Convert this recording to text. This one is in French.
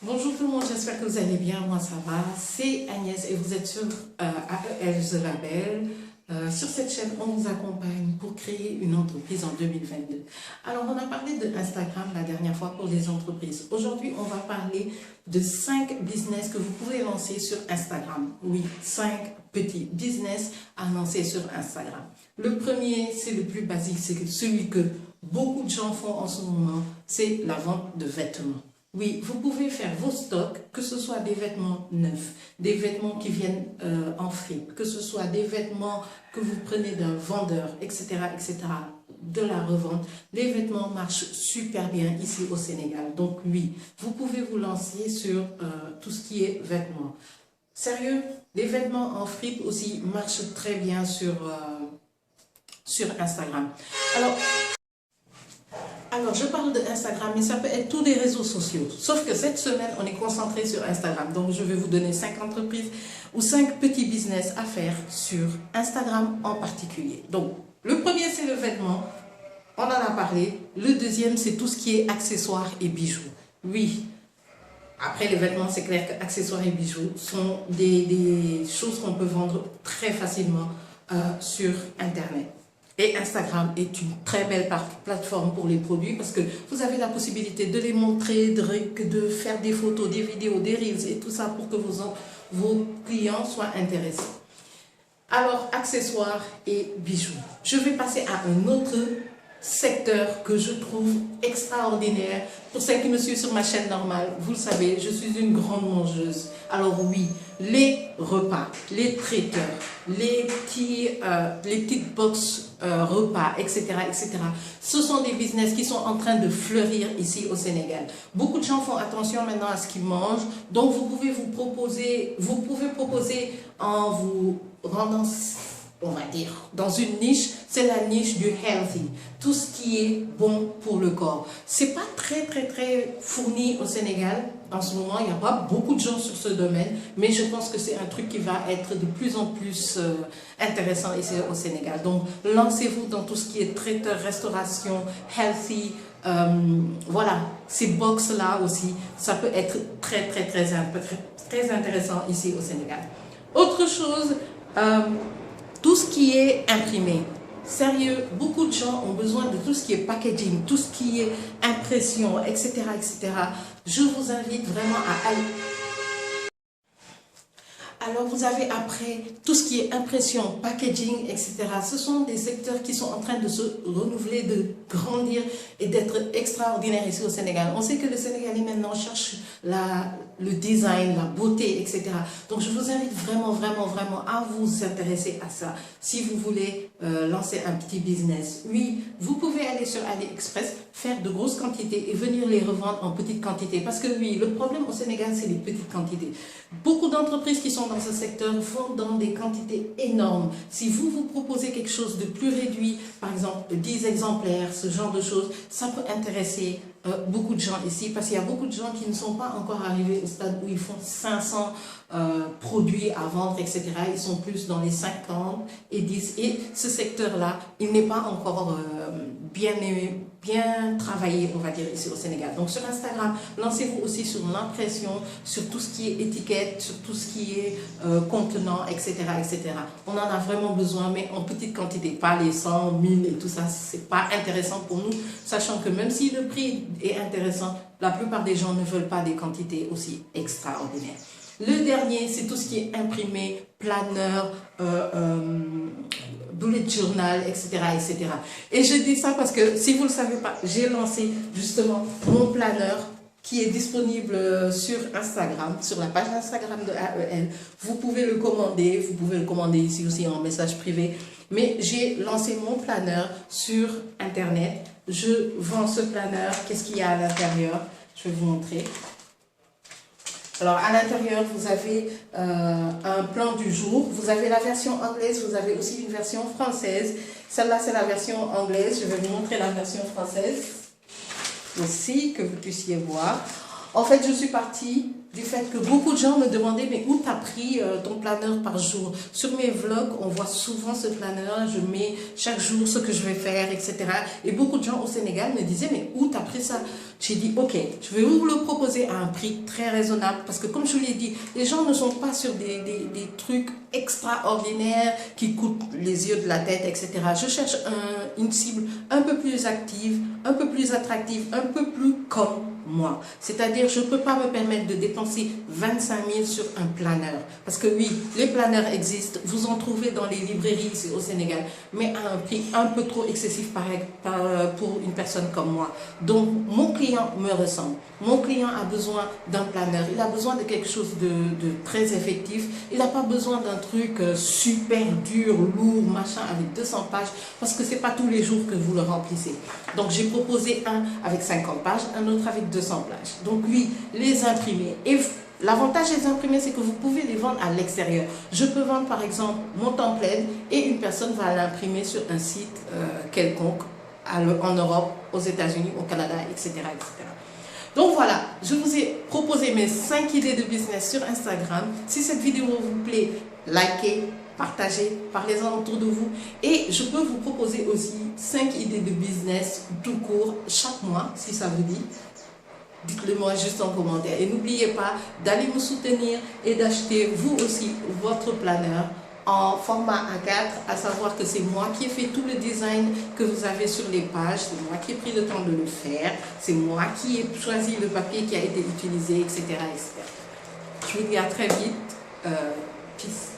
Bonjour tout le monde, j'espère que vous allez bien, moi ça va, c'est Agnès et vous êtes sur AEL The Label. Sur cette chaîne, on vous accompagne pour créer une entreprise en 2022. Alors, on a parlé de Instagram la dernière fois pour les entreprises. Aujourd'hui, on va parler de 5 business que vous pouvez lancer sur Instagram. Oui, 5 petits business à lancer sur Instagram. Le premier, c'est le plus basique, c'est celui que beaucoup de gens font en ce moment, c'est la vente de vêtements. Oui, vous pouvez faire vos stocks, que ce soit des vêtements neufs, des vêtements qui viennent en fripe, que ce soit des vêtements que vous prenez d'un vendeur, etc., etc., de la revente. Les vêtements marchent super bien ici au Sénégal. Donc oui, vous pouvez vous lancer sur tout ce qui est vêtements. Sérieux, les vêtements en fripe aussi marchent très bien sur Instagram. Alors, je parle de Instagram, mais ça peut être tous les réseaux sociaux. Sauf que cette semaine, on est concentré sur Instagram. Donc, je vais vous donner 5 entreprises ou 5 petits business à faire sur Instagram en particulier. Donc, le premier, c'est le vêtement. On en a parlé. Le deuxième, c'est tout ce qui est accessoires et bijoux. Oui. Après, les vêtements, c'est clair que accessoires et bijoux sont des choses qu'on peut vendre très facilement sur Internet. Et Instagram est une très belle plateforme pour les produits parce que vous avez la possibilité de les montrer, de faire des photos, des vidéos, des reels et tout ça pour que vos clients soient intéressés. Alors, accessoires et bijoux. Je vais passer à un autre secteur que je trouve extraordinaire. Pour celles qui me suivent sur ma chaîne normale, vous le savez, je suis une grande mangeuse. Alors oui, les repas, les traiteurs, les petites box repas, etc., etc. Ce sont des business qui sont en train de fleurir ici au Sénégal. Beaucoup de gens font attention maintenant à ce qu'ils mangent. Donc vous pouvez proposer en vous rendant, on va dire, dans une niche, c'est la niche du healthy, tout ce qui est bon pour le corps. C'est pas très fourni au Sénégal en ce moment, il n'y a pas beaucoup de gens sur ce domaine, mais je pense que c'est un truc qui va être de plus en plus intéressant ici au Sénégal. Donc lancez-vous dans tout ce qui est traiteur, restauration, healthy. Voilà, ces box là aussi, ça peut être très intéressant ici au Sénégal. Autre chose, tout ce qui est imprimé. Sérieux, beaucoup de gens ont besoin de tout ce qui est packaging, tout ce qui est impression, etc., etc. Je vous invite vraiment à aller. Alors vous avez après tout ce qui est impression, packaging, etc. Ce sont des secteurs qui sont en train de se renouveler, de grandir et d'être extraordinaires ici au Sénégal. On sait que le Sénégalais maintenant cherche le design, la beauté, etc. Donc je vous invite vraiment à vous intéresser à ça. Si vous voulez lancer un petit business, oui, vous pouvez aller sur AliExpress, faire de grosses quantités et venir les revendre en petites quantités. Parce que oui, le problème au Sénégal, c'est les petites quantités. Beaucoup d'entreprises qui sont dans ce secteur font dans des quantités énormes. Si vous proposez quelque chose de plus réduit, par exemple 10 exemplaires, ce genre de choses, ça peut intéresser beaucoup de gens ici parce qu'il y a beaucoup de gens qui ne sont pas encore arrivés au stade où ils font 500 produits à vendre, etc. Ils sont plus dans les 50 et 10. Et ce secteur-là, il n'est pas encore bien travaillé, on va dire, ici au Sénégal. Donc sur Instagram, lancez-vous aussi sur l'impression, sur tout ce qui est étiquette, sur tout ce qui est contenant, etc., etc. On en a vraiment besoin, mais en petite quantité, pas les 100, 1000 et tout ça, c'est pas intéressant pour nous, sachant que même si le prix est intéressant, la plupart des gens ne veulent pas des quantités aussi extraordinaires. Le dernier, c'est tout ce qui est imprimé, planeur, bullet journal, etc., etc. Et je dis ça parce que, si vous ne le savez pas, j'ai lancé justement mon planeur qui est disponible sur Instagram, sur la page Instagram de AEL. Vous pouvez le commander ici aussi en message privé. Mais j'ai lancé mon planeur sur Internet. Je vends ce planeur. Qu'est-ce qu'il y a à l'intérieur? Je vais vous montrer. Alors, à l'intérieur, vous avez un plan du jour. Vous avez la version anglaise, vous avez aussi une version française. Celle-là, c'est la version anglaise. Je vais vous montrer la version française aussi, que vous puissiez voir. En fait, je suis partie du fait que beaucoup de gens me demandaient mais où t'as pris ton planeur par jour. Sur mes vlogs, on voit souvent ce planeur, je mets chaque jour ce que je vais faire, etc. Et beaucoup de gens au Sénégal me disaient mais où t'as pris ça? J'ai dit ok, je vais vous le proposer à un prix très raisonnable parce que comme je vous l'ai dit, les gens ne sont pas sur des trucs extraordinaires qui coûtent les yeux de la tête, etc. Je cherche une cible un peu plus active, un peu plus attractive, un peu plus comme moi. C'est-à-dire, je ne peux pas me permettre de dépenser 25 000 sur un planeur. Parce que oui, les planeurs existent, vous en trouvez dans les librairies ici au Sénégal, mais à un prix un peu trop excessif pour une personne comme moi. Donc, mon client me ressemble. Mon client a besoin d'un planeur, il a besoin de quelque chose de très effectif, il n'a pas besoin d'un truc super dur, lourd, machin, avec 200 pages, parce que ce n'est pas tous les jours que vous le remplissez. Donc, j'ai proposé un avec 50 pages, un autre avec 200 pages. Donc oui, les imprimer. Et l'avantage des imprimés, c'est que vous pouvez les vendre à l'extérieur. Je peux vendre par exemple mon template et une personne va l'imprimer sur un site quelconque en Europe, aux États-Unis, au Canada, etc., etc. Donc voilà, je vous ai proposé mes 5 idées de business sur Instagram. Si cette vidéo vous plaît, likez, partagez, parlez-en autour de vous. Et je peux vous proposer aussi 5 idées de business tout court chaque mois, si ça vous dit. Dites-le moi juste en commentaire. Et n'oubliez pas d'aller me soutenir et d'acheter vous aussi votre planeur en format A4, à savoir que c'est moi qui ai fait tout le design que vous avez sur les pages, c'est moi qui ai pris le temps de le faire, c'est moi qui ai choisi le papier qui a été utilisé, etc. etc. Je vous dis à très vite. Peace.